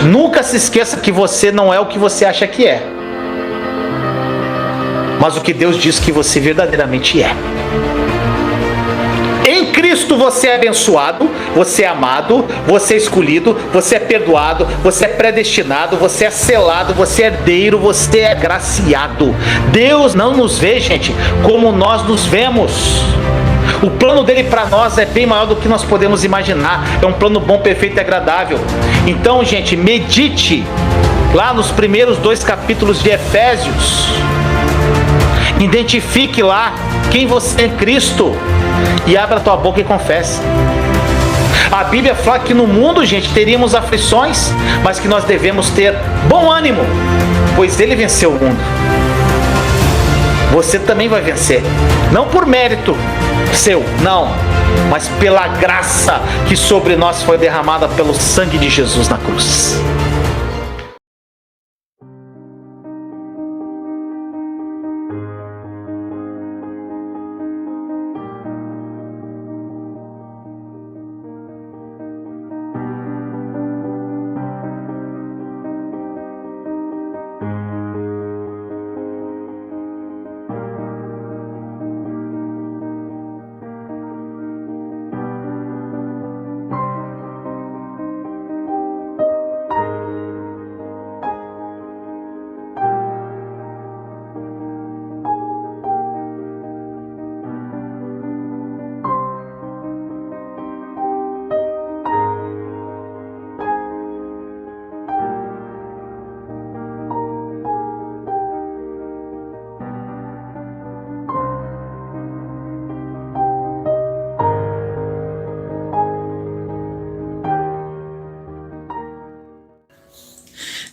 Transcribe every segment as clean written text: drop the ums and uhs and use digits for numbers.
Nunca se esqueça que você não é o que você acha que é, mas o que Deus diz que você verdadeiramente é. Em Cristo você é abençoado, você é amado, você é escolhido, você é perdoado, você é predestinado, você é selado, você é herdeiro, você é graciado. Deus não nos vê, gente, como nós nos vemos. O plano dele para nós é bem maior do que nós podemos imaginar. É um plano bom, perfeito e agradável. Então, gente, medite lá nos primeiros 2 capítulos de Efésios. Identifique lá quem você é em Cristo e abra a tua boca e confesse. A Bíblia fala que no mundo, gente, teríamos aflições, mas que nós devemos ter bom ânimo, pois ele venceu o mundo. Você também vai vencer, não por mérito seu, não, mas pela graça que sobre nós foi derramada pelo sangue de Jesus na cruz.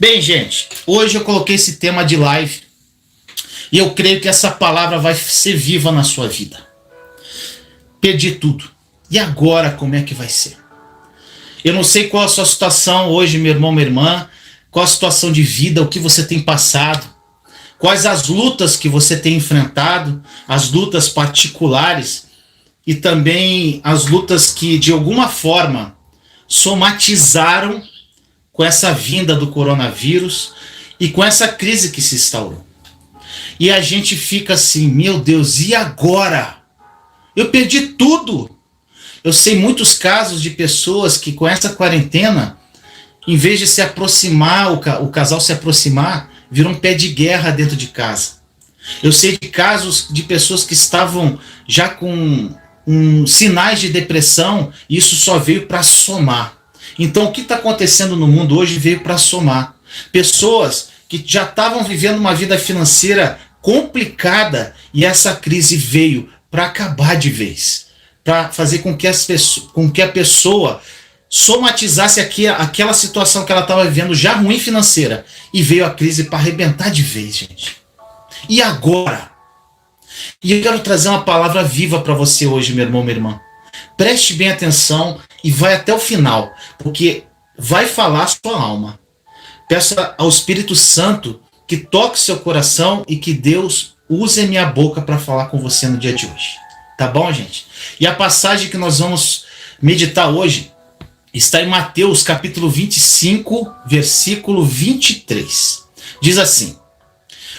Bem, gente, hoje eu coloquei esse tema de live e eu creio que essa palavra vai ser viva na sua vida. Perdi tudo. E agora como é que vai ser? Eu não sei qual a sua situação hoje, meu irmão, minha irmã, qual a situação de vida, o que você tem passado, quais as lutas que você tem enfrentado, as lutas particulares e também as lutas que de alguma forma somatizaram com essa vinda do coronavírus e com essa crise que se instaurou. E a gente fica assim, meu Deus, e agora? Eu perdi tudo. Eu sei muitos casos de pessoas que com essa quarentena, em vez de se aproximar, o casal se aproximar, virou um pé de guerra dentro de casa. Eu sei de casos de pessoas que estavam já com sinais de depressão, e isso só veio para somar. Então, o que está acontecendo no mundo hoje veio para somar. Pessoas que já estavam vivendo uma vida financeira complicada e essa crise veio para acabar de vez, para fazer com que a pessoa somatizasse aquela situação que ela estava vivendo já ruim financeira, e veio a crise para arrebentar de vez, gente. E agora? E eu quero trazer uma palavra viva para você hoje, meu irmão, minha irmã. Preste bem atenção e vai até o final, porque vai falar a sua alma. Peça ao Espírito Santo que toque seu coração e que Deus use a minha boca para falar com você no dia de hoje. Tá bom, gente? E a passagem que nós vamos meditar hoje está em Mateus capítulo 25, versículo 23. Diz assim: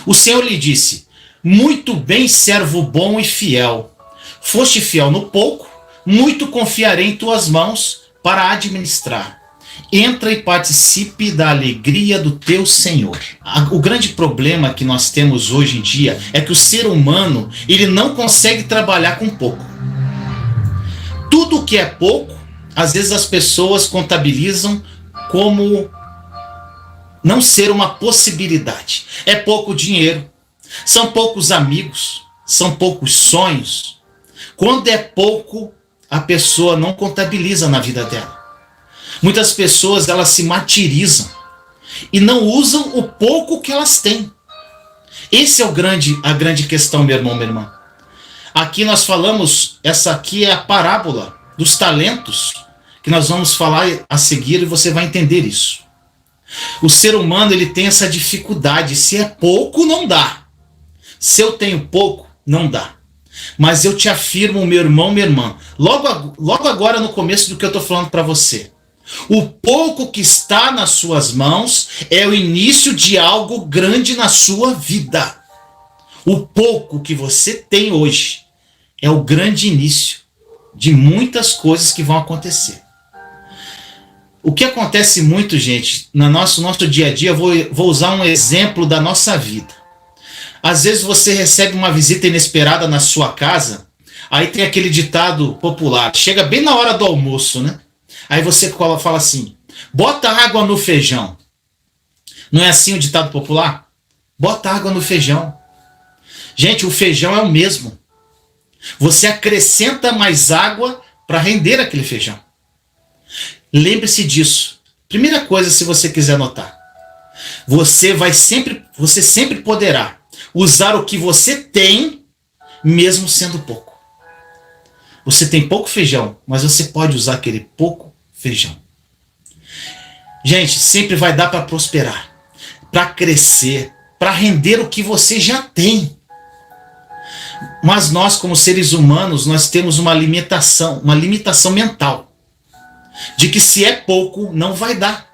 o Senhor lhe disse: muito bem, servo bom e fiel. Foste fiel no pouco, muito confiarei em tuas mãos para administrar. Entra e participe da alegria do teu Senhor. O grande problema que nós temos hoje em dia é que o ser humano, ele não consegue trabalhar com pouco. Tudo que é pouco, às vezes as pessoas contabilizam como não ser uma possibilidade. É pouco dinheiro, são poucos amigos, são poucos sonhos. Quando é pouco, a pessoa não contabiliza na vida dela. Muitas pessoas, elas se martirizam e não usam o pouco que elas têm. Esse é a grande questão, meu irmão, minha irmã. Aqui nós falamos, essa aqui é a parábola dos talentos, que nós vamos falar a seguir e você vai entender isso. O ser humano, ele tem essa dificuldade. Se é pouco, não dá. Se eu tenho pouco, não dá. Mas eu te afirmo, meu irmão, minha irmã, logo agora no começo do que eu estou falando para você, O pouco que está nas suas mãos é o início de algo grande na sua vida. O pouco que você tem hoje é o grande início de muitas coisas que vão acontecer. O que acontece muito, gente, no nosso dia a dia, vou usar um exemplo da nossa vida. Às vezes você recebe uma visita inesperada na sua casa, aí tem aquele ditado popular, chega bem na hora do almoço, né? Aí você fala assim, bota água no feijão. Não é assim o ditado popular? Bota água no feijão. Gente, o feijão é o mesmo. Você acrescenta mais água para render aquele feijão. Lembre-se disso. Primeira coisa, se você quiser anotar. Você sempre poderá usar o que você tem, mesmo sendo pouco. Você tem pouco feijão, mas você pode usar aquele pouco feijão. Gente, sempre vai dar para prosperar, para crescer, para render o que você já tem. Mas nós, como seres humanos, nós temos uma limitação mental, de que se é pouco, não vai dar.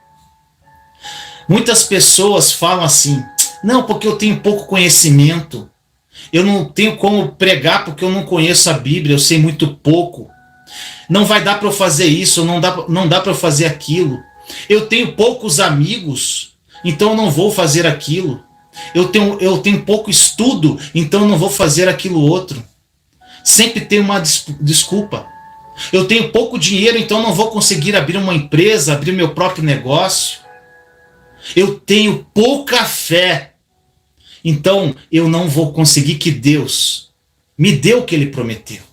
Muitas pessoas falam assim, não, porque eu tenho pouco conhecimento, eu não tenho como pregar porque eu não conheço a Bíblia, eu sei muito pouco, não vai dar para eu fazer isso, não dá para eu fazer aquilo, eu tenho poucos amigos, então eu não vou fazer aquilo, eu tenho pouco estudo, então eu não vou fazer aquilo outro. Sempre tem uma desculpa. Eu tenho pouco dinheiro, então eu não vou conseguir abrir uma empresa, abrir meu próprio negócio. Eu tenho pouca fé, então eu não vou conseguir que Deus me dê o que Ele prometeu.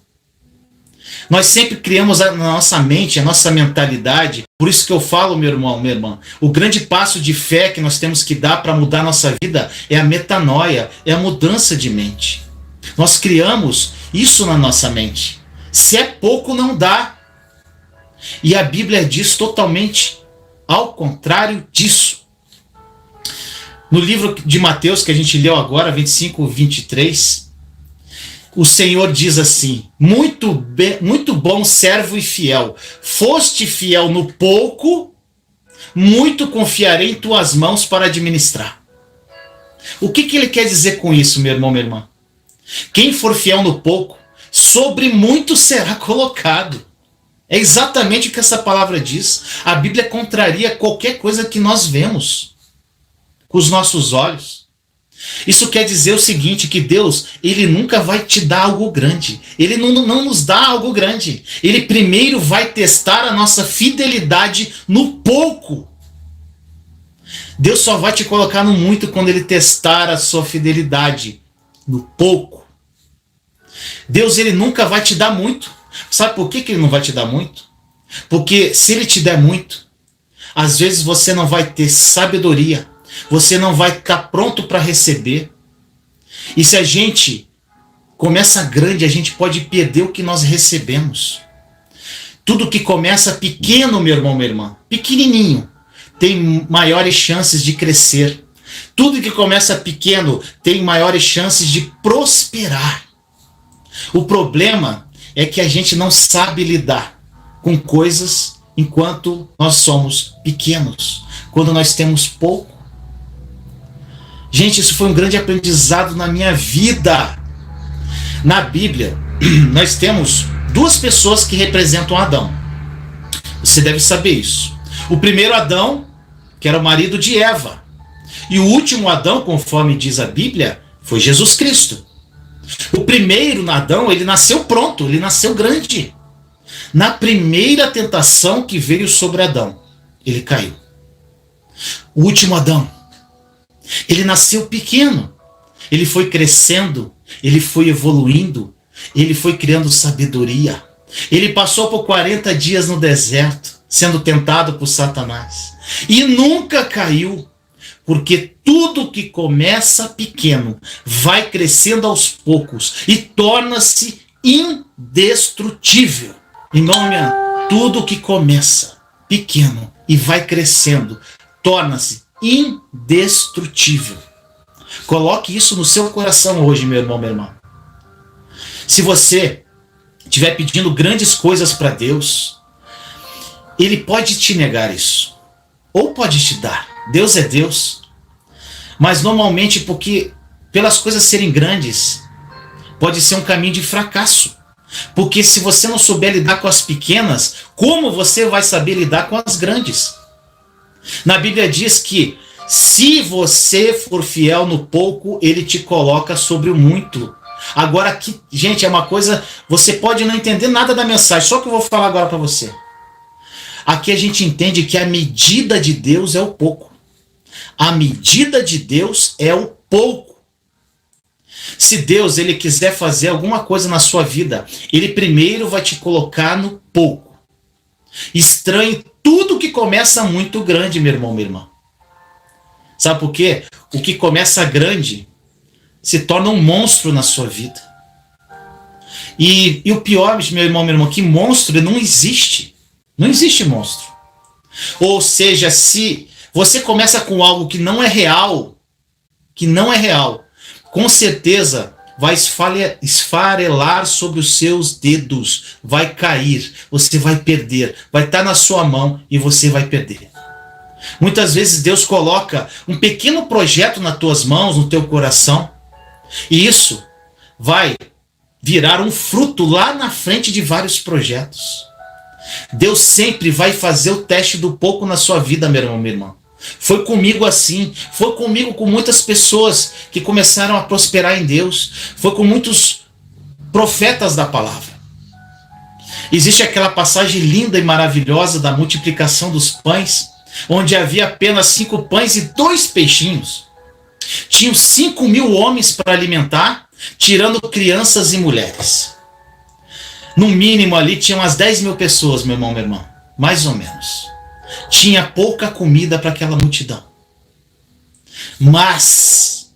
Nós sempre criamos na nossa mente, a nossa mentalidade. Por isso que eu falo, meu irmão, minha irmã, o grande passo de fé que nós temos que dar para mudar a nossa vida é a metanoia, é a mudança de mente. Nós criamos isso na nossa mente. Se é pouco, não dá. E a Bíblia diz totalmente ao contrário disso. No livro de Mateus, que a gente leu agora, 25, 23, o Senhor diz assim, muito bom servo e fiel, foste fiel no pouco, muito confiarei em tuas mãos para administrar. O que ele quer dizer com isso, meu irmão, minha irmã? Quem for fiel no pouco, sobre muito será colocado. É exatamente o que essa palavra diz. A Bíblia contraria qualquer coisa que nós vemos com os nossos olhos. Isso quer dizer o seguinte, que Deus, Ele nunca vai te dar algo grande. Ele não nos dá algo grande. Ele primeiro vai testar a nossa fidelidade no pouco. Deus só vai te colocar no muito quando Ele testar a sua fidelidade no pouco. Deus, Ele nunca vai te dar muito. Sabe por que Ele não vai te dar muito? Porque se Ele te der muito, às vezes você não vai ter sabedoria, você não vai estar pronto para receber. E se a gente começa grande, a gente pode perder o que nós recebemos. Tudo que começa pequeno, meu irmão, minha irmã, pequenininho, tem maiores chances de crescer. Tudo que começa pequeno tem maiores chances de prosperar. O problema é que a gente não sabe lidar com coisas enquanto nós somos pequenos, quando nós temos pouco. Gente, isso foi um grande aprendizado na minha vida. Na Bíblia, nós temos duas pessoas que representam Adão. Você deve saber isso. O primeiro Adão, que era o marido de Eva. E o último Adão, conforme diz a Bíblia, foi Jesus Cristo. O primeiro Adão, ele nasceu pronto, ele nasceu grande. Na primeira tentação que veio sobre Adão, ele caiu. O último Adão, ele nasceu pequeno, ele foi crescendo, ele foi evoluindo, ele foi criando sabedoria. Ele passou por 40 dias no deserto, sendo tentado por Satanás. E nunca caiu, porque tudo que começa pequeno vai crescendo aos poucos e torna-se indestrutível. Em nome de tudo que começa pequeno e vai crescendo, torna-se indestrutível. Coloque isso no seu coração hoje, meu irmão, minha irmã. Se você estiver pedindo grandes coisas para Deus, ele pode te negar isso, ou pode te dar. Deus é Deus. Mas normalmente, porque pelas coisas serem grandes, pode ser um caminho de fracasso. Porque se você não souber lidar com as pequenas, como você vai saber lidar com as grandes? Na Bíblia diz que se você for fiel no pouco, ele te coloca sobre o muito. Agora aqui, gente, é uma coisa, você pode não entender nada da mensagem, só que eu vou falar agora para você. Aqui a gente entende que a medida de Deus é o pouco. A medida de Deus é o pouco. Se Deus ele quiser fazer alguma coisa na sua vida, ele primeiro vai te colocar no pouco. Estranhe tudo que começa muito grande, meu irmão, minha irmã. Sabe por quê? O que começa grande se torna um monstro na sua vida. E o pior, meu irmão, minha irmã, que monstro não existe. Não existe monstro. Ou seja, se você começa com algo que não é real, com certeza vai esfarelar sobre os seus dedos, vai cair, você vai perder, vai estar na sua mão e você vai perder. Muitas vezes Deus coloca um pequeno projeto nas tuas mãos, no teu coração, e isso vai virar um fruto lá na frente de vários projetos. Deus sempre vai fazer o teste do pouco na sua vida, meu irmão, minha irmã. Foi comigo assim, foi comigo com muitas pessoas que começaram a prosperar em Deus, foi com muitos profetas da palavra. Existe aquela passagem linda e maravilhosa da multiplicação dos pães, onde havia apenas 5 pães e 2 peixinhos. Tinham 5.000 homens para alimentar, tirando crianças e mulheres. No mínimo ali tinham umas 10.000 pessoas, meu irmão, minha irmã, mais ou menos. Tinha pouca comida para aquela multidão. Mas,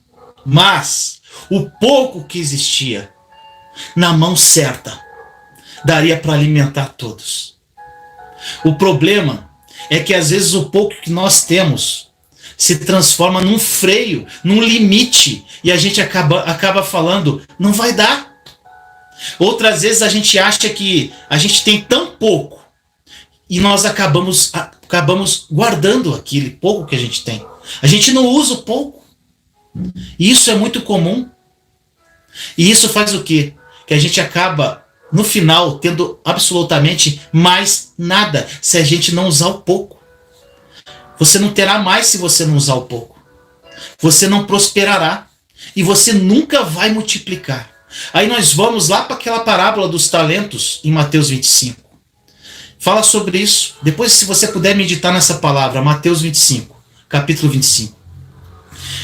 o pouco que existia, na mão certa, daria para alimentar todos. O problema é que às vezes o pouco que nós temos se transforma num freio, num limite, e a gente acaba falando, não vai dar. Outras vezes a gente acha que a gente tem tão pouco, e nós acabamos guardando aquele pouco que a gente tem. A gente não usa o pouco. E isso é muito comum. E isso faz o quê? Que a gente acaba, no final, tendo absolutamente mais nada, se a gente não usar o pouco. Você não terá mais se você não usar o pouco. Você não prosperará. E você nunca vai multiplicar. Aí nós vamos lá para aquela parábola dos talentos, em Mateus 25. Fala sobre isso. Depois, se você puder meditar nessa palavra, Mateus 25, capítulo 25.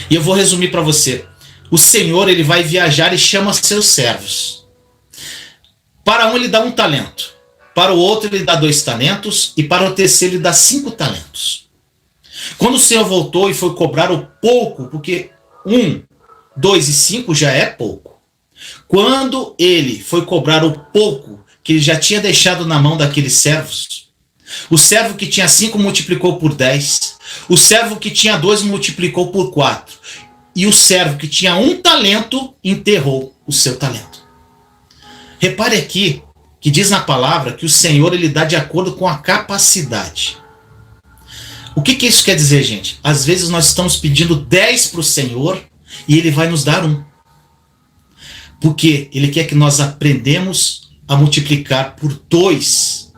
E eu vou resumir para você. O Senhor, ele vai viajar e chama seus servos. Para um ele dá 1 talento. Para o outro ele dá 2 talentos. E para o terceiro ele dá 5 talentos. Quando o Senhor voltou e foi cobrar o pouco, porque 1, 2 e 5 já é pouco. Quando ele foi cobrar o pouco que ele já tinha deixado na mão daqueles servos, o servo que tinha 5 multiplicou por 10, o servo que tinha 2 multiplicou por 4, e o servo que tinha 1 talento enterrou o seu talento. Repare aqui que diz na palavra que o Senhor ele dá de acordo com a capacidade. O que isso quer dizer, gente? Às vezes nós estamos pedindo 10 para o Senhor e ele vai nos dar 1. Porque ele quer que nós aprendemos a multiplicar por 2.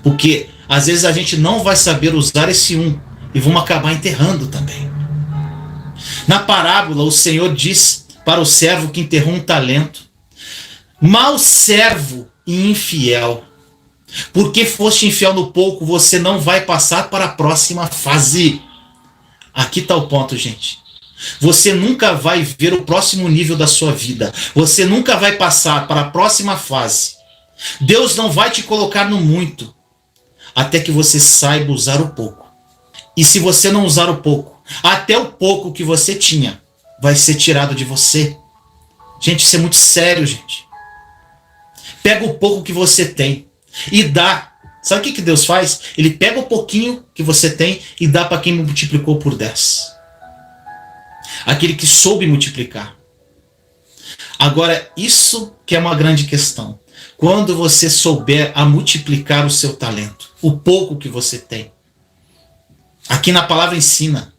Porque às vezes a gente não vai saber usar esse 1 e vamos acabar enterrando também. Na parábola, o Senhor diz para o servo que enterrou 1 talento: mau servo e infiel, porque foste infiel no pouco, você não vai passar para a próxima fase. Aqui está o ponto, gente. Você nunca vai ver o próximo nível da sua vida. Você nunca vai passar para a próxima fase. Deus não vai te colocar no muito, até que você saiba usar o pouco. E se você não usar o pouco, até o pouco que você tinha vai ser tirado de você. Gente, isso é muito sério, gente. Pega o pouco que você tem e dá. Sabe o que Deus faz? Ele pega o pouquinho que você tem e dá para quem multiplicou por 10. Aquele que soube multiplicar. Agora, isso que é uma grande questão. Quando você souber a multiplicar o seu talento, o pouco que você tem. Aqui na palavra ensina.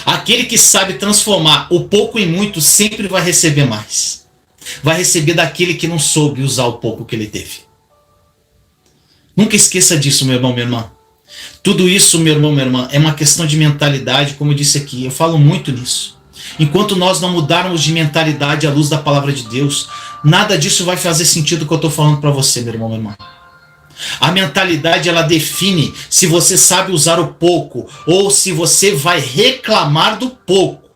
Aquele que sabe transformar o pouco em muito sempre vai receber mais. Vai receber daquele que não soube usar o pouco que ele teve. Nunca esqueça disso, meu irmão, minha irmã. Tudo isso, meu irmão, minha irmã, é uma questão de mentalidade, como eu disse aqui. Eu falo muito nisso. Enquanto nós não mudarmos de mentalidade à luz da palavra de Deus, nada disso vai fazer sentido que eu estou falando para você, meu irmão, minha irmã. A mentalidade, ela define se você sabe usar o pouco ou se você vai reclamar do pouco.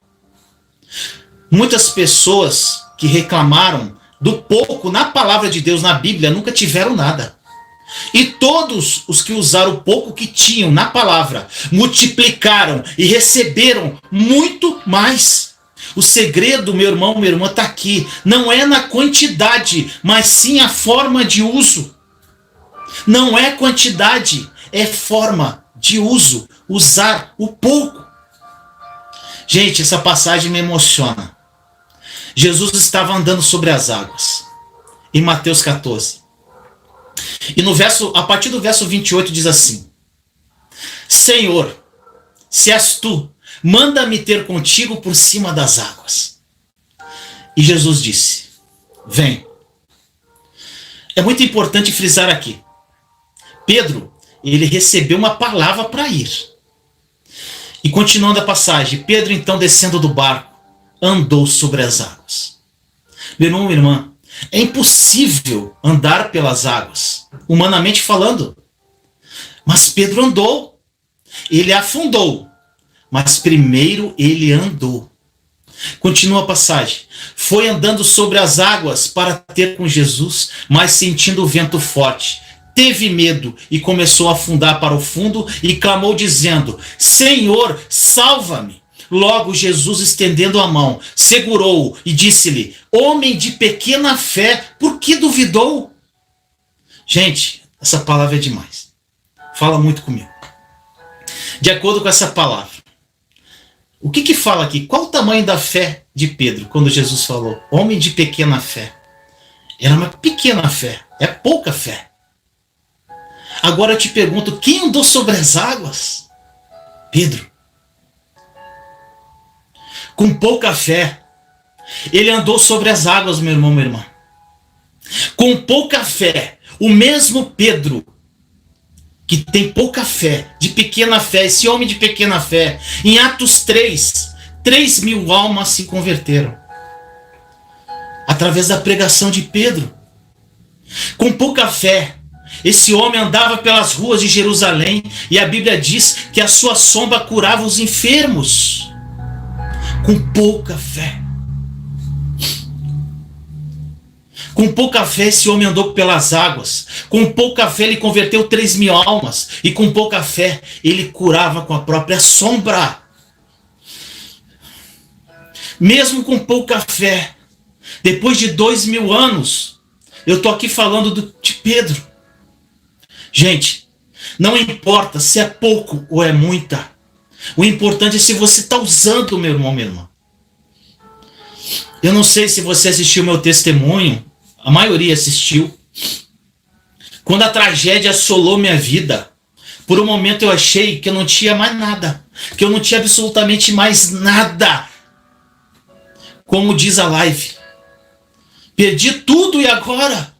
Muitas pessoas que reclamaram do pouco na palavra de Deus, na Bíblia, nunca tiveram nada. E todos os que usaram o pouco que tinham na palavra, multiplicaram e receberam muito mais. O segredo, meu irmão, minha irmã, está aqui. Não é na quantidade, mas sim a forma de uso. Não é quantidade, é forma de uso. Usar o pouco. Gente, essa passagem me emociona. Jesus estava andando sobre as águas. Em Mateus 14. E a partir do verso 28 diz assim: Senhor, se és tu, manda-me ter contigo por cima das águas. E Jesus disse: vem. É muito importante frisar aqui. Pedro, ele recebeu uma palavra para ir. E continuando a passagem, Pedro então descendo do barco, andou sobre as águas. Meu irmão, minha irmã, é impossível andar pelas águas, humanamente falando. Mas Pedro andou. Ele afundou. Mas primeiro ele andou. Continua a passagem. Foi andando sobre as águas para ter com Jesus, mas sentindo o vento forte. Teve medo e começou a afundar para o fundo e clamou dizendo: Senhor, salva-me. Logo Jesus, estendendo a mão, segurou-o e disse-lhe: homem de pequena fé, por que duvidou? Gente, essa palavra é demais. Fala muito comigo. De acordo com essa palavra, o que fala aqui? Qual o tamanho da fé de Pedro quando Jesus falou homem de pequena fé? Era uma pequena fé, é pouca fé. Agora eu te pergunto, quem andou sobre as águas? Pedro. Com pouca fé. Ele andou sobre as águas, meu irmão, minha irmã. Com pouca fé. O mesmo Pedro, que tem pouca fé, de pequena fé, esse homem de pequena fé, em Atos 3, 3.000 almas se converteram. Através da pregação de Pedro. Com pouca fé. Esse homem andava pelas ruas de Jerusalém e a Bíblia diz que a sua sombra curava os enfermos. Com pouca fé. Com pouca fé esse homem andou pelas águas. Com pouca fé ele converteu 3.000 almas. E com pouca fé ele curava com a própria sombra. Mesmo com pouca fé, depois de 2.000 anos, eu estou aqui falando de Pedro. Gente, não importa se é pouco ou é muita. O importante é se você está usando, meu irmão, minha irmã. Eu não sei se você assistiu meu testemunho. A maioria assistiu. Quando a tragédia assolou minha vida, por um momento eu achei que eu não tinha mais nada. Que eu não tinha absolutamente mais nada. Como diz a live. Perdi tudo e agora?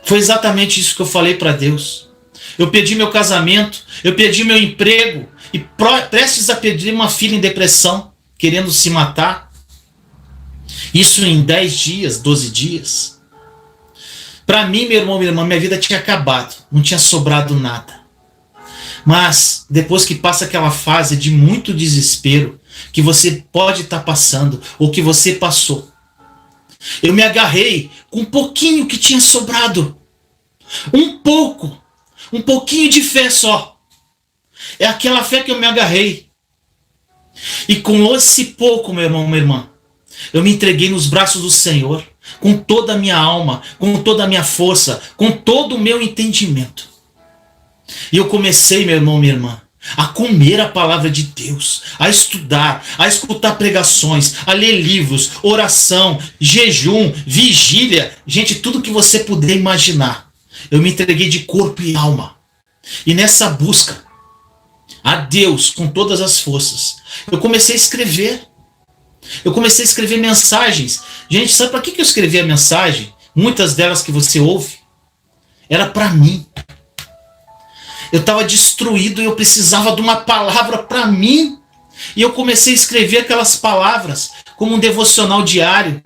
Foi exatamente isso que eu falei para Deus. Eu perdi meu casamento, eu perdi meu emprego e prestes a perder uma filha em depressão, querendo se matar. Isso em 10 dias, 12 dias. Para mim, meu irmão, minha irmã, minha vida tinha acabado, não tinha sobrado nada. Mas depois que passa aquela fase de muito desespero, que você pode estar passando, ou que você passou, eu me agarrei com um pouquinho que tinha sobrado. Um pouquinho de fé só. É aquela fé que eu me agarrei. E com esse pouco, meu irmão, minha irmã, eu me entreguei nos braços do Senhor, com toda a minha alma, com toda a minha força, com todo o meu entendimento. E eu comecei, meu irmão, minha irmã, a comer a palavra de Deus, a estudar, a escutar pregações, a ler livros, oração, jejum, vigília, gente, tudo que você puder imaginar. Eu me entreguei de corpo e alma. E nessa busca a Deus com todas as forças, eu comecei a escrever. Eu comecei a escrever mensagens. Gente, sabe para que eu escrevi a mensagem? Muitas delas que você ouve, era para mim. Eu estava destruído e eu precisava de uma palavra para mim. E eu comecei a escrever aquelas palavras como um devocional diário.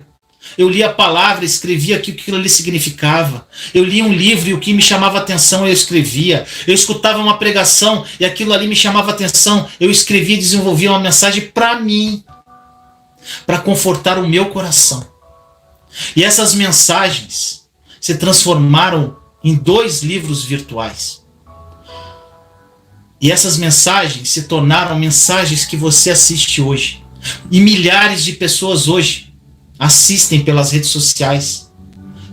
Eu lia a palavra, escrevia o que aquilo ali significava. Eu lia um livro e o que me chamava atenção eu escrevia. Eu escutava uma pregação e aquilo ali me chamava atenção. Eu escrevia e desenvolvia uma mensagem para mim, para confortar o meu coração. E essas mensagens se transformaram em 2 livros virtuais. E essas mensagens se tornaram mensagens que você assiste hoje. E milhares de pessoas hoje assistem pelas redes sociais.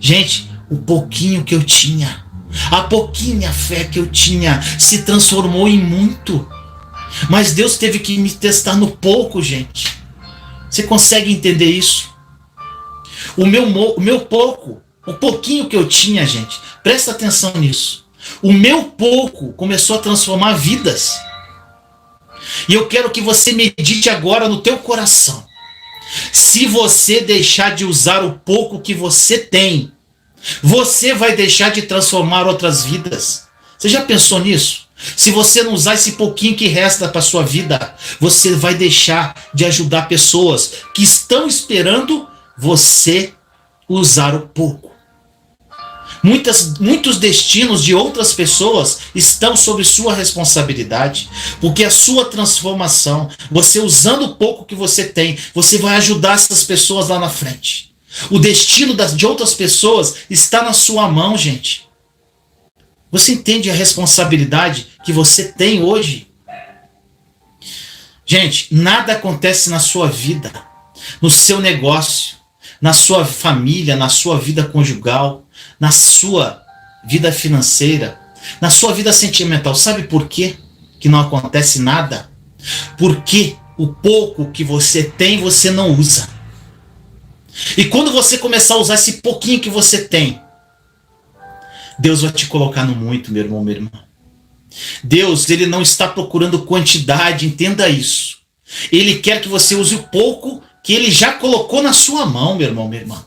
Gente, o pouquinho que eu tinha, a pouquinha fé que eu tinha, se transformou em muito. Mas Deus teve que me testar no pouco, gente. Você consegue entender isso? O meu pouco, o pouquinho que eu tinha, gente, presta atenção nisso. O meu pouco começou a transformar vidas. E eu quero que você medite agora no teu coração. Se você deixar de usar o pouco que você tem, você vai deixar de transformar outras vidas. Você já pensou nisso? Se você não usar esse pouquinho que resta para sua vida, você vai deixar de ajudar pessoas que estão esperando você usar o pouco. Muitos destinos de outras pessoas estão sob sua responsabilidade, porque a sua transformação, você usando o pouco que você tem, você vai ajudar essas pessoas lá na frente. O destino de outras pessoas está na sua mão, gente. Você entende a responsabilidade que você tem hoje? Gente, nada acontece na sua vida, no seu negócio, na sua família, na sua vida conjugal, na sua vida financeira, na sua vida sentimental. Sabe por quê que não acontece nada? Porque o pouco que você tem, você não usa. E quando você começar a usar esse pouquinho que você tem, Deus vai te colocar no muito, meu irmão, minha irmã. Deus, ele não está procurando quantidade, entenda isso. Ele quer que você use o pouco que ele já colocou na sua mão, meu irmão, minha irmã.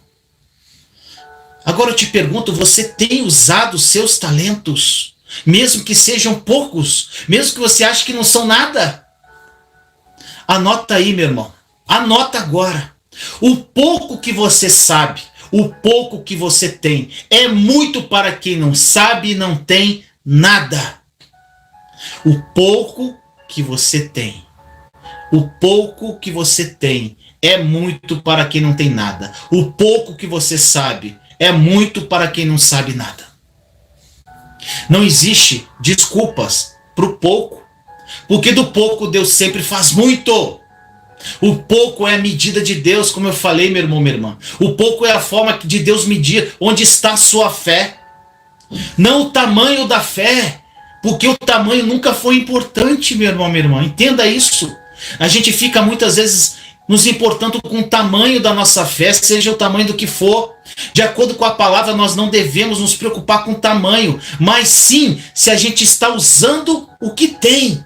Agora eu te pergunto, você tem usado os seus talentos? Mesmo que sejam poucos, mesmo que você ache que não são nada? Anota aí, meu irmão. Anota agora. O pouco que você sabe, o pouco que você tem, é muito para quem não sabe e não tem nada. O pouco que você tem, o pouco que você tem, é muito para quem não tem nada. O pouco que você sabe, é muito para quem não sabe nada. Não existe desculpas para o pouco, porque do pouco Deus sempre faz muito. O pouco é a medida de Deus, como eu falei, meu irmão, minha irmã. O pouco é a forma de Deus medir onde está a sua fé. Não o tamanho da fé, porque o tamanho nunca foi importante, meu irmão, minha irmã. Entenda isso. A gente fica muitas vezes nos importando com o tamanho da nossa fé, seja o tamanho do que for. De acordo com a palavra, nós não devemos nos preocupar com o tamanho, mas sim se a gente está usando o que tem.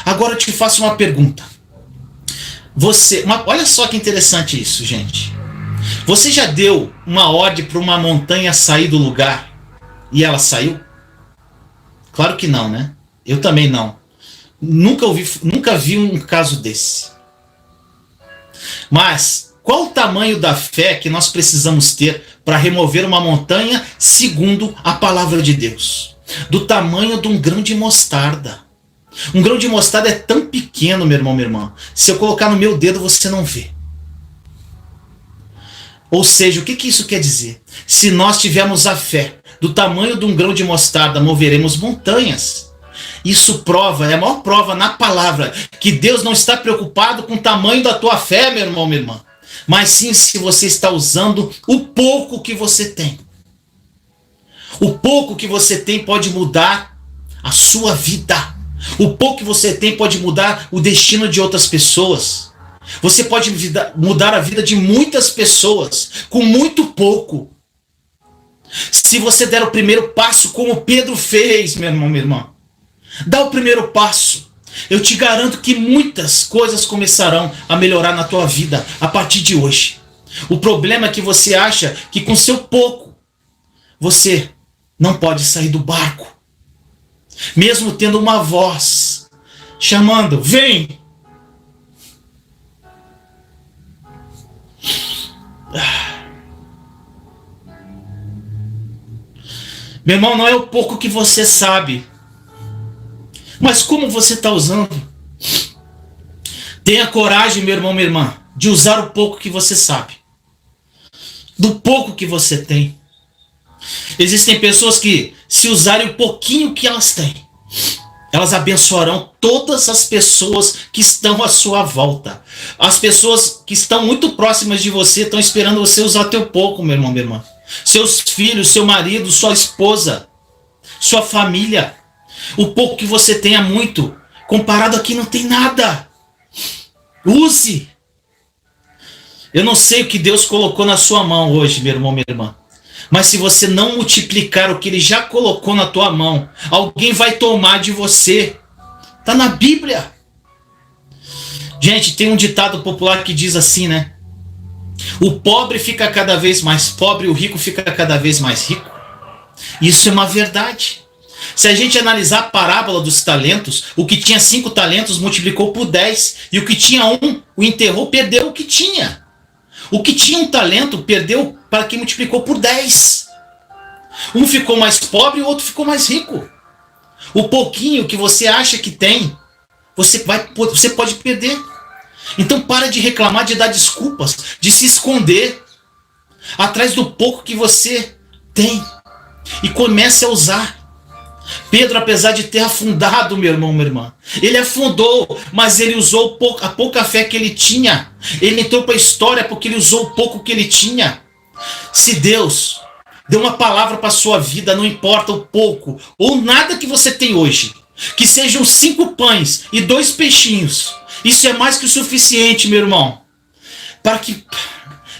Agora eu te faço uma pergunta. Olha só que interessante isso, gente. Você já deu uma ordem para uma montanha sair do lugar e ela saiu? Claro que não, né? Eu também não. Nunca vi um caso desse. Mas qual o tamanho da fé que nós precisamos ter para remover uma montanha segundo a palavra de Deus? Do tamanho de um grão de mostarda. Um grão de mostarda é tão pequeno, meu irmão, minha irmã. Se eu colocar no meu dedo, você não vê. Ou seja, o que isso quer dizer? Se nós tivermos a fé do tamanho de um grão de mostarda, moveremos montanhas. Isso prova, é a maior prova na palavra, que Deus não está preocupado com o tamanho da tua fé, meu irmão, minha irmã. Mas sim se você está usando o pouco que você tem. O pouco que você tem pode mudar a sua vida. O pouco que você tem pode mudar o destino de outras pessoas. Você pode mudar a vida de muitas pessoas com muito pouco. Se você der o primeiro passo, como Pedro fez, meu irmão, minha irmã, dá o primeiro passo. Eu te garanto que muitas coisas começarão a melhorar na tua vida a partir de hoje. O problema é que você acha que com seu pouco você não pode sair do barco. Mesmo tendo uma voz chamando, vem! Meu irmão, não é o pouco que você sabe, mas como você está usando. Tenha coragem, meu irmão, minha irmã, de usar o pouco que você sabe, do pouco que você tem. Existem pessoas que, se usarem o pouquinho que elas têm, elas abençoarão todas as pessoas que estão à sua volta. As pessoas que estão muito próximas de você estão esperando você usar teu pouco, meu irmão, minha irmã. Seus filhos, seu marido, sua esposa, sua família. O pouco que você tem é muito. Comparado aqui não tem nada. Use. Eu não sei o que Deus colocou na sua mão hoje, meu irmão, minha irmã. Mas se você não multiplicar o que Ele já colocou na tua mão, alguém vai tomar de você. Está na Bíblia. Gente, tem um ditado popular que diz assim, né? O pobre fica cada vez mais pobre, o rico fica cada vez mais rico. Isso é uma verdade. Se a gente analisar a parábola dos talentos, o que tinha 5 talentos multiplicou por 10, e o que tinha 1, o enterrou, perdeu o que tinha. O que tinha um talento perdeu para quem multiplicou por 10. Um ficou mais pobre e o outro ficou mais rico. O pouquinho que você acha que tem, você pode perder. Então para de reclamar, de dar desculpas, de se esconder atrás do pouco que você tem e comece a usar. Pedro, apesar de ter afundado, meu irmão, minha irmã, ele afundou, mas ele usou a pouca fé que ele tinha. Ele entrou para a história porque ele usou o pouco que ele tinha. Se Deus deu uma palavra para a sua vida, não importa o pouco ou nada que você tem hoje, que sejam 5 pães e 2 peixinhos, isso é mais que o suficiente, meu irmão.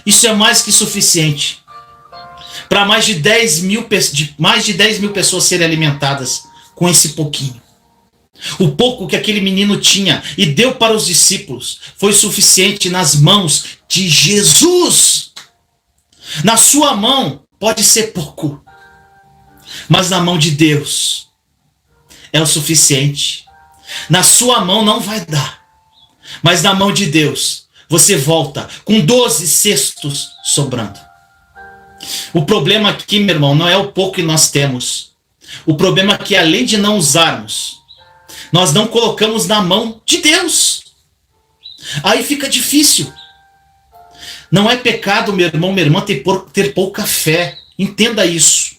Isso é mais que suficiente para mais de 10 mil pessoas serem alimentadas com esse pouquinho. O pouco que aquele menino tinha e deu para os discípulos foi suficiente nas mãos de Jesus. Na sua mão pode ser pouco, mas na mão de Deus é o suficiente. Na sua mão não vai dar, mas na mão de Deus você volta com 12 cestos sobrando. O problema aqui, meu irmão, não é o pouco que nós temos. O problema é que, além de não usarmos, nós não colocamos na mão de Deus. Aí fica difícil. Não é pecado, meu irmão, minha irmã, ter pouca fé. Entenda isso.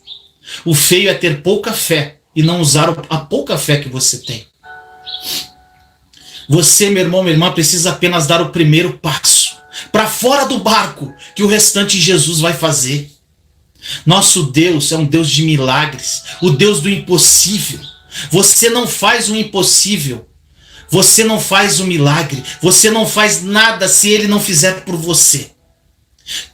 O feio é ter pouca fé e não usar a pouca fé que você tem. Você, meu irmão, minha irmã, precisa apenas dar o primeiro passo para fora do barco, que o restante Jesus vai fazer. Nosso Deus é um Deus de milagres, o Deus do impossível. Você não faz o impossível, você não faz o milagre, você não faz nada se Ele não fizer por você.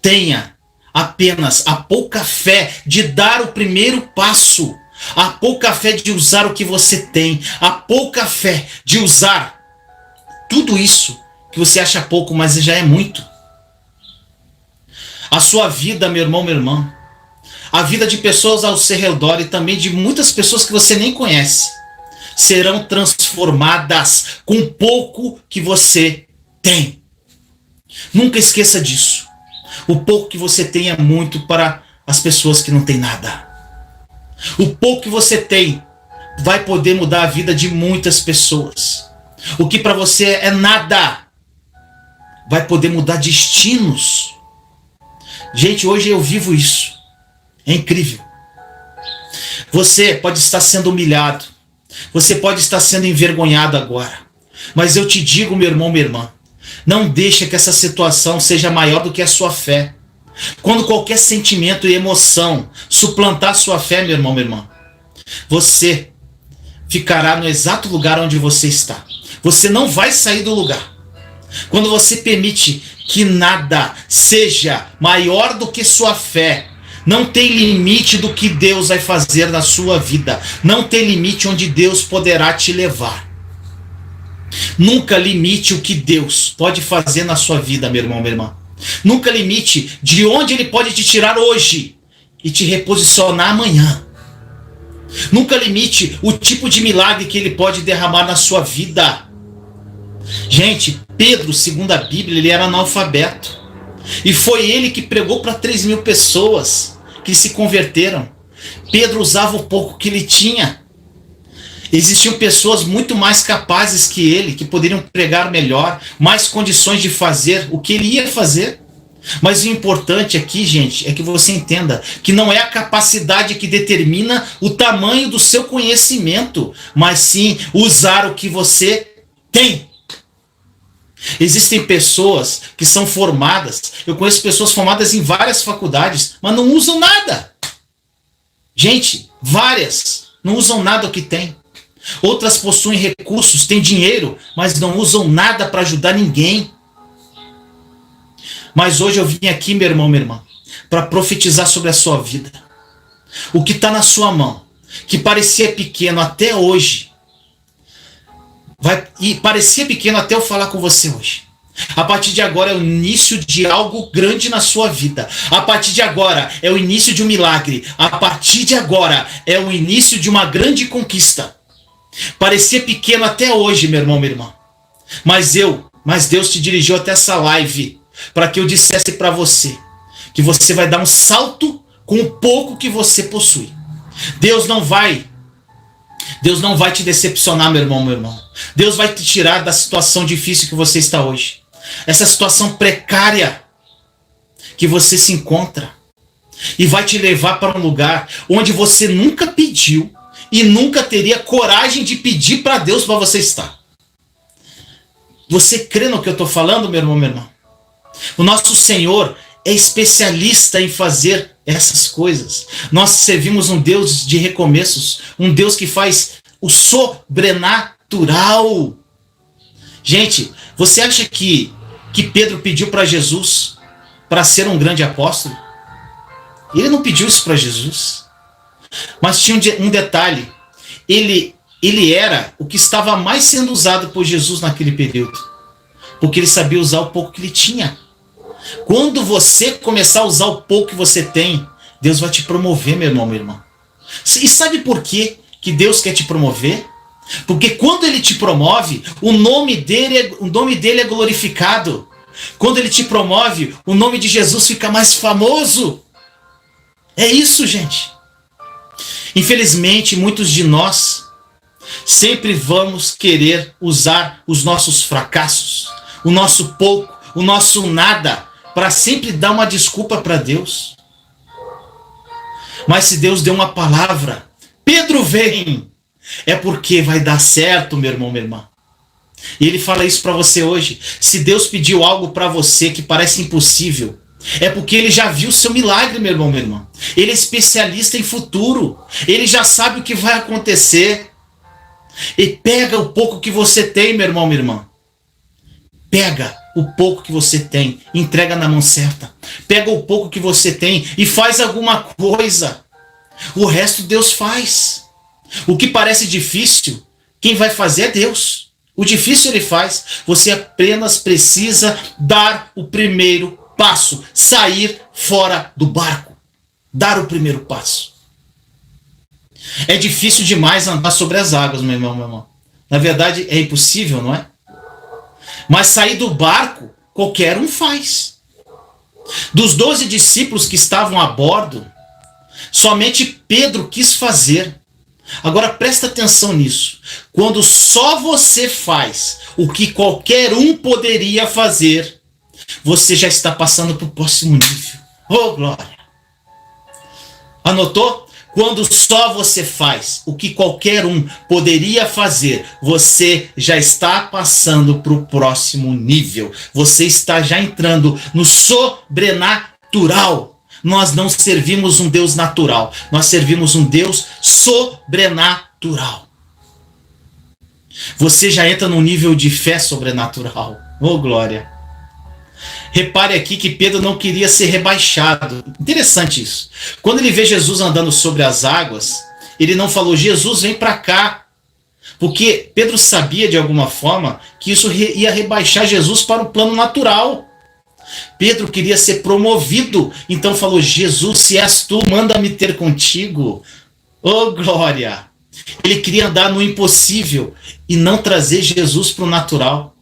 Tenha apenas a pouca fé de dar o primeiro passo, a pouca fé de usar o que você tem, a pouca fé de usar tudo isso que você acha pouco, mas já é muito. A sua vida, meu irmão, minha irmã, a vida de pessoas ao seu redor e também de muitas pessoas que você nem conhece, serão transformadas com pouco que você tem. Nunca esqueça disso. O pouco que você tem é muito para as pessoas que não têm nada. O pouco que você tem vai poder mudar a vida de muitas pessoas. O que para você é nada vai poder mudar destinos. Gente, hoje eu vivo isso. É incrível. Você pode estar sendo humilhado. Você pode estar sendo envergonhado agora. Mas eu te digo, meu irmão, minha irmã, não deixe que essa situação seja maior do que a sua fé. Quando qualquer sentimento e emoção suplantar a sua fé, meu irmão, minha irmã, você ficará no exato lugar onde você está. Você não vai sair do lugar. Quando você permite que nada seja maior do que sua fé, não tem limite do que Deus vai fazer na sua vida. Não tem limite onde Deus poderá te levar. Nunca limite o que Deus pode fazer na sua vida, meu irmão, minha irmã. Nunca limite de onde Ele pode te tirar hoje e te reposicionar amanhã. Nunca limite o tipo de milagre que Ele pode derramar na sua vida. Gente, Pedro, segundo a Bíblia, ele era analfabeto. E foi ele que pregou para 3.000 pessoas que se converteram. Pedro usava o pouco que ele tinha. Existiam pessoas muito mais capazes que ele, que poderiam pregar melhor, mais condições de fazer o que ele ia fazer. Mas o importante aqui, gente, é que você entenda que não é a capacidade que determina o tamanho do seu conhecimento, mas sim usar o que você tem. Existem pessoas que são formadas, eu conheço pessoas formadas em várias faculdades, mas não usam nada. Gente, várias, não usam nada o que tem. Outras possuem recursos, têm dinheiro, mas não usam nada para ajudar ninguém. Mas hoje eu vim aqui, meu irmão, minha irmã, para profetizar sobre a sua vida. O que está na sua mão, que parecia pequeno até hoje, e parecia pequeno até eu falar com você hoje. A partir de agora é o início de algo grande na sua vida. A partir de agora é o início de um milagre. A partir de agora é o início de uma grande conquista. Parecia pequeno até hoje, meu irmão, minha irmã. Mas Deus te dirigiu até essa live para que eu dissesse para você que você vai dar um salto com o pouco que você possui. Deus não vai te decepcionar, meu irmão, meu irmão. Deus vai te tirar da situação difícil que você está hoje. Essa situação precária que você se encontra. E vai te levar para um lugar onde você nunca pediu e nunca teria coragem de pedir para Deus para você estar. Você crê no que eu estou falando, meu irmão, minha irmã? O nosso Senhor é especialista em fazer essas coisas. Nós servimos um Deus de recomeços, um Deus que faz o sobrenatural. Gente, você acha que Pedro pediu para Jesus para ser um grande apóstolo? Ele não pediu isso para Jesus. Mas tinha um detalhe. Ele era o que estava mais sendo usado por Jesus naquele período. Porque ele sabia usar o pouco que ele tinha. Quando você começar a usar o pouco que você tem, Deus vai te promover, meu irmão, minha irmã. E sabe por quê que Deus quer te promover? Porque quando Ele te promove, o nome dele é glorificado. Quando Ele te promove, o nome de Jesus fica mais famoso. É isso, gente. Infelizmente, muitos de nós sempre vamos querer usar os nossos fracassos, o nosso pouco, o nosso nada, para sempre dar uma desculpa para Deus. Mas se Deus deu uma palavra, Pedro vem, é porque vai dar certo, meu irmão, minha irmã. E ele fala isso para você hoje. Se Deus pediu algo para você que parece impossível, é porque ele já viu o seu milagre, meu irmão, minha irmã. Ele é especialista em futuro. Ele já sabe o que vai acontecer. E pega o pouco que você tem, meu irmão, minha irmã. Pega o pouco que você tem, entrega na mão certa. Pega o pouco que você tem e faz alguma coisa. O resto Deus faz. O que parece difícil, quem vai fazer é Deus. O difícil Ele faz. Você apenas precisa dar o primeiro passo. Sair fora do barco. Dar o primeiro passo. É difícil demais andar sobre as águas, meu irmão, meu irmão. Na verdade, é impossível, não é? Mas sair do barco, qualquer um faz. Dos 12 discípulos que estavam a bordo, somente Pedro quis fazer. Agora presta atenção nisso. Quando só você faz o que qualquer um poderia fazer, você já está passando para o próximo nível. Oh, glória! Anotou? Quando só você faz o que qualquer um poderia fazer, você já está passando para o próximo nível. Você está já entrando no sobrenatural. Nós não servimos um Deus natural. Nós servimos um Deus sobrenatural. você já entra num nível de fé sobrenatural. Oh, glória! Repare aqui que Pedro não queria ser rebaixado. Interessante isso. Quando ele vê Jesus andando sobre as águas, ele não falou, Jesus, vem para cá. Porque Pedro sabia de alguma forma que isso ia rebaixar Jesus para o plano natural. Pedro queria ser promovido, então falou, Jesus, se és tu, manda-me ter contigo. Oh, glória! Ele queria andar no impossível e não trazer Jesus para o natural.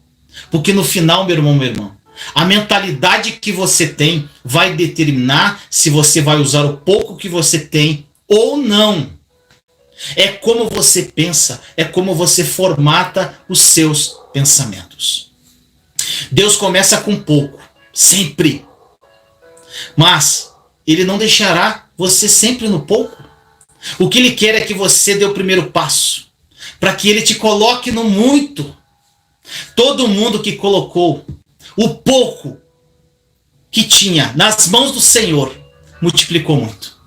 Porque no final, meu irmão, minha irmã, a mentalidade que você tem vai determinar se você vai usar o pouco que você tem ou não. É como você pensa, é como você formata os seus pensamentos. Deus começa com pouco, sempre. Mas Ele não deixará você sempre no pouco. O que Ele quer é que você dê o primeiro passo, para que Ele te coloque no muito. Todo mundo que colocou o pouco que tinha nas mãos do Senhor, multiplicou muito.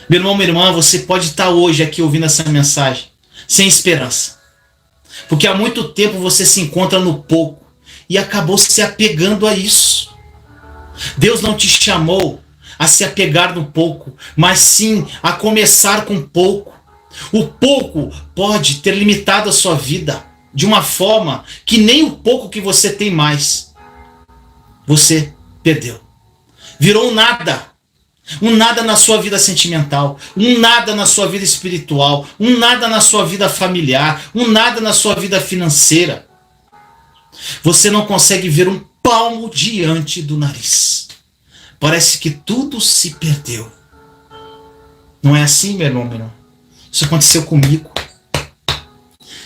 Meu irmão, minha irmã, você pode estar hoje aqui ouvindo essa mensagem sem esperança. Porque há muito tempo você se encontra no pouco e acabou se apegando a isso. Deus não te chamou a se apegar no pouco, mas sim a começar com pouco. O pouco pode ter limitado a sua vida de uma forma que nem o pouco que você tem mais, você perdeu. Virou um nada. Um nada na sua vida sentimental, um nada na sua vida espiritual, um nada na sua vida familiar, um nada na sua vida financeira. Você não consegue ver um palmo diante do nariz. Parece que tudo se perdeu. Não é assim, meu irmão, meu irmão? Isso aconteceu comigo.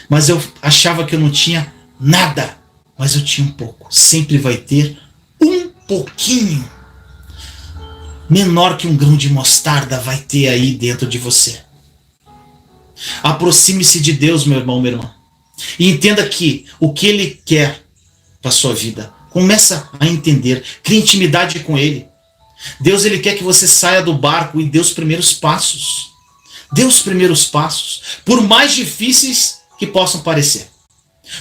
Mas eu achava que eu não tinha nada, mas eu tinha um pouco. Sempre vai ter um pouquinho. Menor que um grão de mostarda vai ter aí dentro de você. Aproxime-se de Deus, meu irmão, minha irmã. E entenda que o que Ele quer para a sua vida. Começa a entender. Crie intimidade com Ele. Deus, Ele quer que você saia do barco e dê os primeiros passos. Dê os primeiros passos. Por mais difíceis que possam parecer.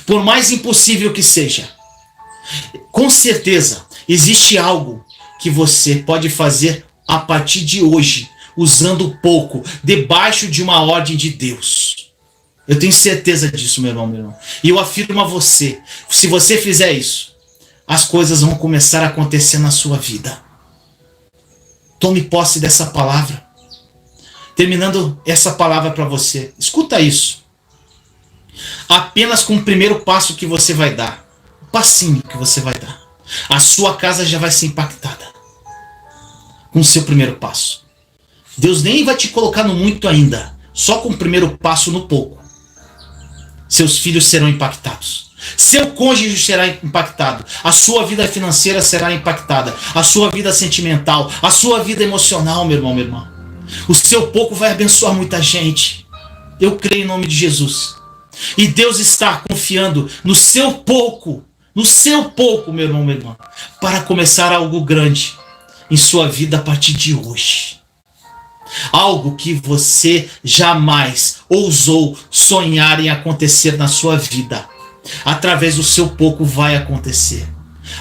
Por mais impossível que seja. Com certeza, existe algo que você pode fazer a partir de hoje, usando pouco, debaixo de uma ordem de Deus. Eu tenho certeza disso, meu irmão, meu irmão. E eu afirmo a você, se você fizer isso, as coisas vão começar a acontecer na sua vida. Tome posse dessa palavra. Terminando essa palavra para você, escuta isso. Apenas com o primeiro passo que você vai dar, o passinho que você vai dar, a sua casa já vai ser impactada com o seu primeiro passo. Deus nem vai te colocar no muito ainda, só com o primeiro passo no pouco. Seus filhos serão impactados. Seu cônjuge será impactado. A sua vida financeira será impactada. A sua vida sentimental, a sua vida emocional, meu irmão, minha irmã. O seu pouco vai abençoar muita gente. Eu creio em nome de Jesus. E Deus está confiando no seu pouco, meu irmão, minha irmã, para começar algo grande em sua vida a partir de hoje. Algo que você jamais ousou sonhar em acontecer na sua vida. Através do seu pouco vai acontecer.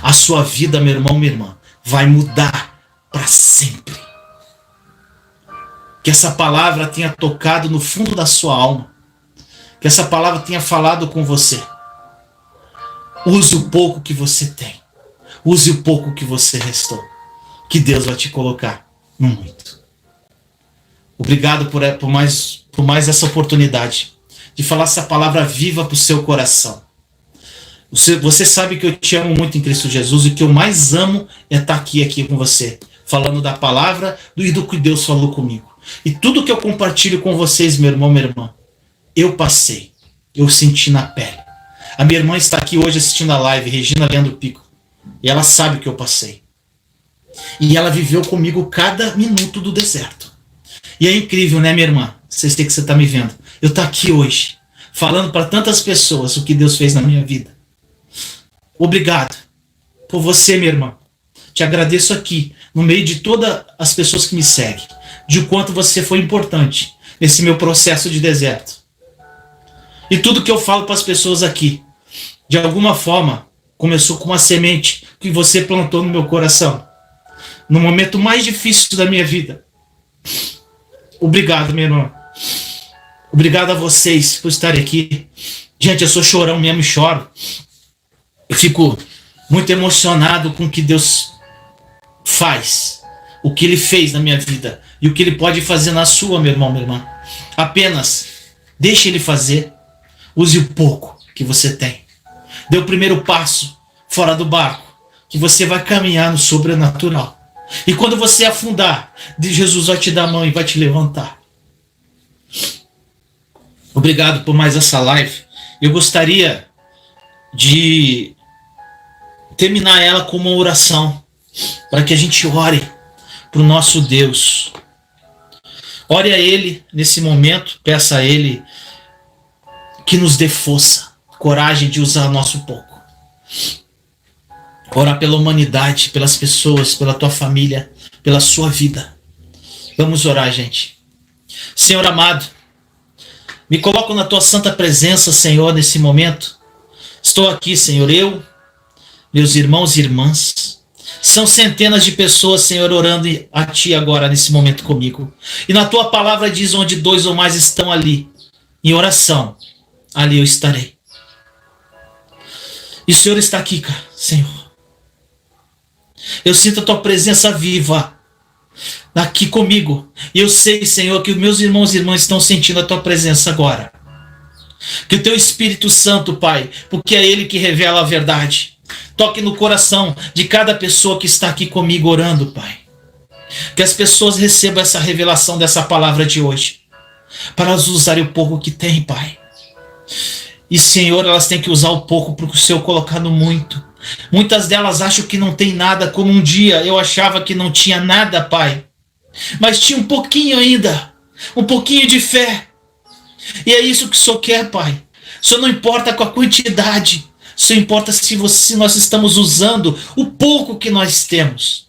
A sua vida, meu irmão, minha irmã, vai mudar para sempre. Que essa palavra tenha tocado no fundo da sua alma. Que essa palavra tenha falado com você. Use o pouco que você tem. Use o pouco que você restou. Que Deus vai te colocar no muito. Obrigado por mais essa oportunidade de falar essa palavra viva para o seu coração. Você sabe que eu te amo muito em Cristo Jesus e o que eu mais amo é estar aqui com você, falando da palavra e do que Deus falou comigo. E tudo que eu compartilho com vocês, meu irmão, minha irmã, eu passei, eu senti na pele. A minha irmã está aqui hoje assistindo a live, Regina Leandro Pico, e ela sabe o que eu passei. E ela viveu comigo cada minuto do deserto. E é incrível, né, minha irmã? Vocês têm que você está me vendo. Eu estou aqui hoje, falando para tantas pessoas o que Deus fez na minha vida. Obrigado por você, minha irmã. Te agradeço aqui, no meio de todas as pessoas que me seguem, de quanto você foi importante nesse meu processo de deserto. E tudo que eu falo para as pessoas aqui, de alguma forma, começou com uma semente que você plantou no meu coração, no momento mais difícil da minha vida. Obrigado, meu irmão. Obrigado a vocês por estarem aqui. Gente, eu sou chorão mesmo e choro. Eu fico muito emocionado com o que Deus faz, o que Ele fez na minha vida e o que Ele pode fazer na sua, meu irmão, minha irmã. Apenas deixe Ele fazer. Use o pouco que você tem. Dê o primeiro passo fora do barco, que você vai caminhar no sobrenatural. E quando você afundar, Jesus vai te dar a mão e vai te levantar. Obrigado por mais essa live. Eu gostaria de terminar ela com uma oração, para que a gente ore para o nosso Deus. Ore a Ele nesse momento, peça a Ele que nos dê força, coragem de usar nosso pouco. Orar pela humanidade, pelas pessoas, pela tua família, pela sua vida. Vamos orar, gente. Senhor amado, me coloco na tua santa presença, Senhor, nesse momento. Estou aqui, Senhor, eu, meus irmãos e irmãs. São centenas de pessoas, Senhor, orando a Ti agora, nesse momento comigo. E na Tua palavra diz, onde 2 ou mais estão ali, em oração, ali eu estarei. E o Senhor está aqui, cara, Senhor. Eu sinto a Tua presença viva aqui comigo. E eu sei, Senhor, que os meus irmãos e irmãs estão sentindo a Tua presença agora. Que o Teu Espírito Santo, Pai, porque é Ele que revela a verdade, toque no coração de cada pessoa que está aqui comigo orando, Pai. Que as pessoas recebam essa revelação dessa palavra de hoje, para elas usarem o pouco que tem, Pai. E, Senhor, elas têm que usar o pouco para o Senhor colocar no muito. Muitas delas acham que não tem nada, como um dia eu achava que não tinha nada, Pai. Mas tinha um pouquinho ainda, um pouquinho de fé. E é isso que o Senhor quer, Pai. O Senhor não importa com a quantidade, só importa se nós estamos usando o pouco que nós temos.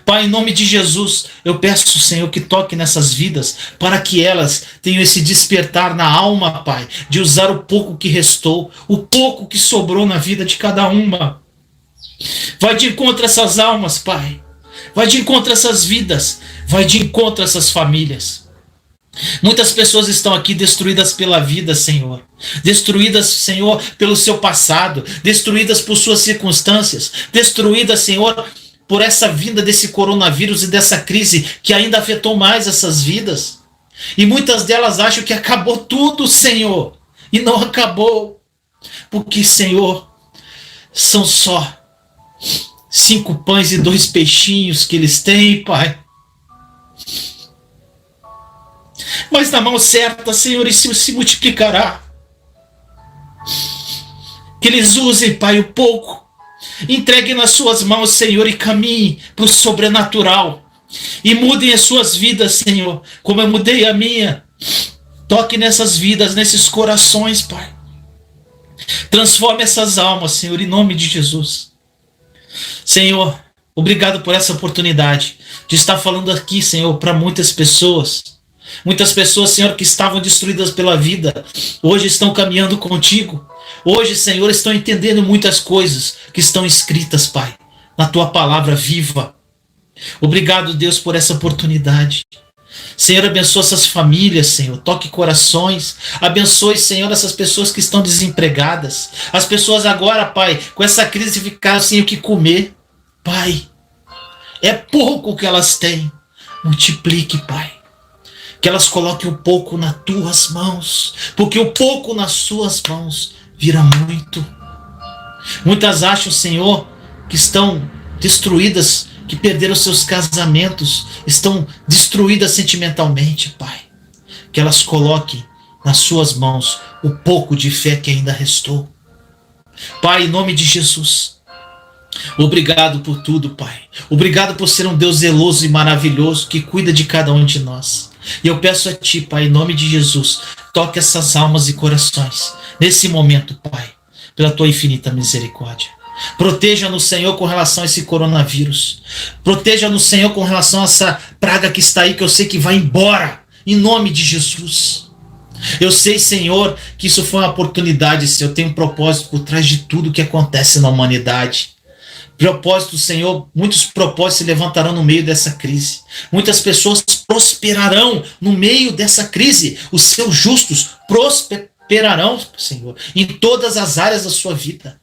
Pai, em nome de Jesus, eu peço, Senhor, que toque nessas vidas, para que elas tenham esse despertar na alma, Pai, de usar o pouco que restou, o pouco que sobrou na vida de cada uma. Vai de encontro a essas almas, Pai. Vai de encontro a essas vidas. Vai de encontro a essas famílias. Muitas pessoas estão aqui destruídas pela vida, Senhor. Destruídas, Senhor, pelo seu passado. Destruídas por suas circunstâncias. Destruídas, Senhor, por essa vinda desse coronavírus e dessa crise que ainda afetou mais essas vidas. E muitas delas acham que acabou tudo, Senhor. E não acabou. Porque, Senhor, são só 5 pães e 2 peixinhos que eles têm, Pai. Mas na mão certa, Senhor, isso se multiplicará. Que eles usem, Pai, o pouco. Entreguem nas suas mãos, Senhor, e caminhem para o sobrenatural. E mudem as suas vidas, Senhor, como eu mudei a minha. Toque nessas vidas, nesses corações, Pai. Transforme essas almas, Senhor, em nome de Jesus. Senhor, obrigado por essa oportunidade de estar falando aqui, Senhor, para muitas pessoas. Muitas pessoas, Senhor, que estavam destruídas pela vida, hoje estão caminhando contigo. Hoje, Senhor, estão entendendo muitas coisas que estão escritas, Pai, na Tua palavra viva. Obrigado, Deus, por essa oportunidade. Senhor, abençoa essas famílias, Senhor. Toque corações. Abençoe, Senhor, essas pessoas que estão desempregadas. As pessoas agora, Pai, com essa crise ficaram sem o que comer. Pai, é pouco que elas têm. Multiplique, Pai. Que elas coloquem o pouco nas Tuas mãos. Porque o pouco nas Suas mãos vira muito. Muitas acham, Senhor, que estão destruídas, que perderam seus casamentos, estão destruídas sentimentalmente, Pai. Que elas coloquem nas Suas mãos o pouco de fé que ainda restou. Pai, em nome de Jesus, obrigado por tudo, Pai. Obrigado por ser um Deus zeloso e maravilhoso que cuida de cada um de nós. E eu peço a Ti, Pai, em nome de Jesus, toque essas almas e corações nesse momento, Pai, pela Tua infinita misericórdia. Proteja-nos, Senhor, com relação a esse coronavírus. Proteja-nos, Senhor, com relação a essa praga que está aí, que eu sei que vai embora, em nome de Jesus. Eu sei, Senhor, que isso foi uma oportunidade, Senhor. Tem um propósito por trás de tudo que acontece na humanidade. Propósito, Senhor, muitos propósitos se levantarão no meio dessa crise. Muitas pessoas prosperarão no meio dessa crise. Os seus justos prosperarão, Senhor, em todas as áreas da sua vida.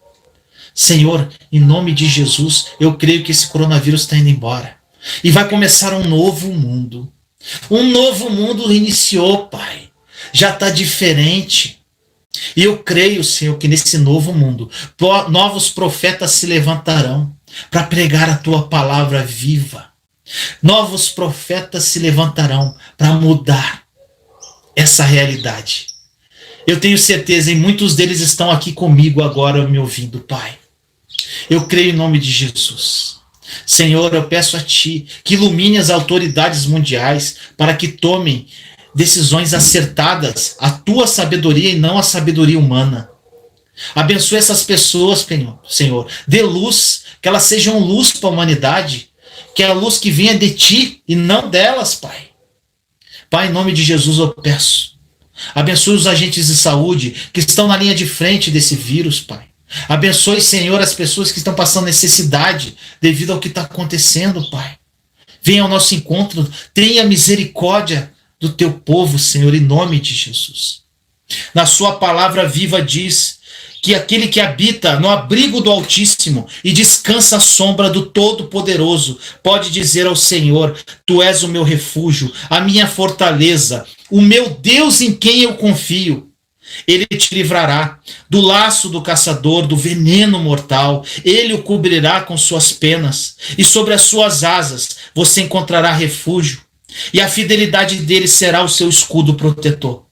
Senhor, em nome de Jesus, eu creio que esse coronavírus está indo embora. E vai começar um novo mundo. Um novo mundo iniciou, Pai. Já está diferente. E eu creio, Senhor, que nesse novo mundo, novos profetas se levantarão para pregar a tua palavra viva. Novos profetas se levantarão para mudar essa realidade. Eu tenho certeza, e muitos deles estão aqui comigo agora me ouvindo, Pai. Eu creio em nome de Jesus. Senhor, eu peço a Ti que ilumine as autoridades mundiais para que tomem decisões acertadas, a Tua sabedoria e não a sabedoria humana. Abençoe essas pessoas, Senhor. Dê luz, que elas sejam luz para a humanidade, que é a luz que venha de Ti e não delas, Pai. Pai, em nome de Jesus eu peço. Abençoe os agentes de saúde que estão na linha de frente desse vírus, Pai. Abençoe, Senhor, as pessoas que estão passando necessidade devido ao que está acontecendo, Pai. Venha ao nosso encontro, tenha misericórdia do teu povo, Senhor, em nome de Jesus. Na sua palavra viva diz que aquele que habita no abrigo do Altíssimo e descansa à sombra do Todo-Poderoso pode dizer ao Senhor: Tu és o meu refúgio, a minha fortaleza, o meu Deus em quem eu confio. Ele te livrará do laço do caçador, do veneno mortal. Ele o cobrirá com suas penas, e sobre as suas asas você encontrará refúgio, e a fidelidade dele será o seu escudo protetor.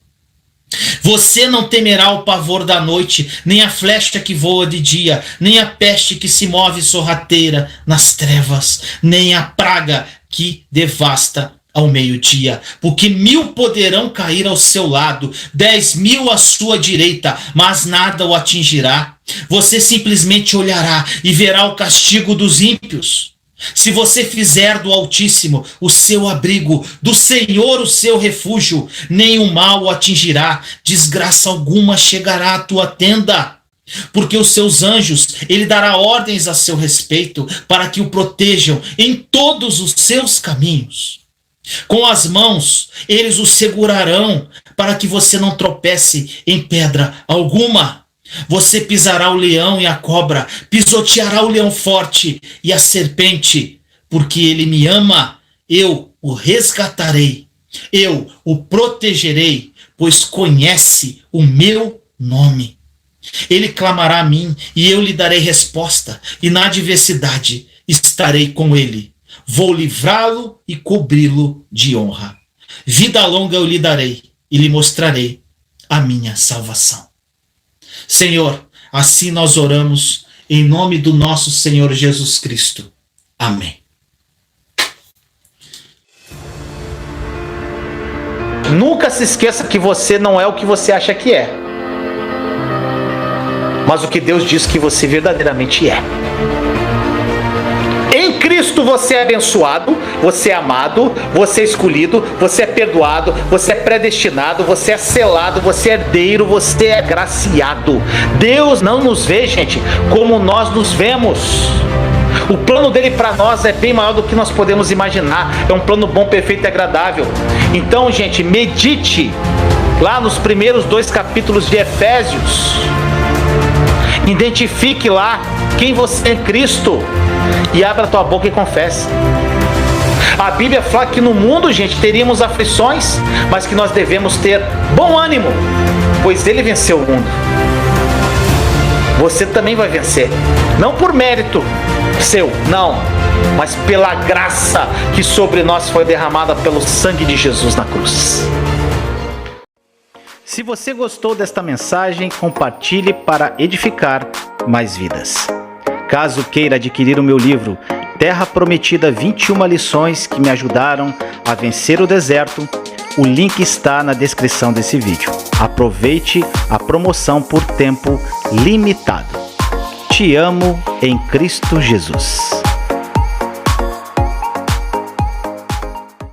Você não temerá o pavor da noite, nem a flecha que voa de dia, nem a peste que se move sorrateira nas trevas, nem a praga que devasta ao meio-dia. Porque 1000 poderão cair ao seu lado, 10.000 à sua direita, mas nada o atingirá. Você simplesmente olhará e verá o castigo dos ímpios. Se você fizer do Altíssimo o seu abrigo, do Senhor o seu refúgio, nenhum mal o atingirá, desgraça alguma chegará à tua tenda. Porque os seus anjos, ele dará ordens a seu respeito, para que o protejam em todos os seus caminhos. Com as mãos, eles o segurarão, para que você não tropece em pedra alguma. Você pisará o leão e a cobra, pisoteará o leão forte e a serpente, porque ele me ama, eu o resgatarei, eu o protegerei, pois conhece o meu nome. Ele clamará a mim e eu lhe darei resposta, e na adversidade estarei com ele. Vou livrá-lo e cobri-lo de honra. Vida longa eu lhe darei e lhe mostrarei a minha salvação. Senhor, assim nós oramos em nome do nosso Senhor Jesus Cristo. Amém. Nunca se esqueça que você não é o que você acha que é, mas o que Deus diz que você verdadeiramente é. Em Cristo você é abençoado, você é amado, você é escolhido, você é perdoado, você é predestinado, você é selado, você é herdeiro, você é graciado. Deus não nos vê, gente, como nós nos vemos. O plano dele para nós é bem maior do que nós podemos imaginar. É um plano bom, perfeito e agradável. Então, gente, medite lá nos primeiros 2 capítulos de Efésios. Identifique lá quem você é em Cristo e abra a tua boca e confesse. A Bíblia fala que no mundo, gente, teríamos aflições, mas que nós devemos ter bom ânimo, pois ele venceu o mundo. Você também vai vencer, não por mérito seu, não, mas pela graça que sobre nós foi derramada pelo sangue de Jesus na cruz. Se você gostou desta mensagem, compartilhe para edificar mais vidas. Caso queira adquirir o meu livro Terra Prometida, 21 lições que me ajudaram a vencer o deserto, o link está na descrição desse vídeo. Aproveite a promoção por tempo limitado. Te amo em Cristo Jesus.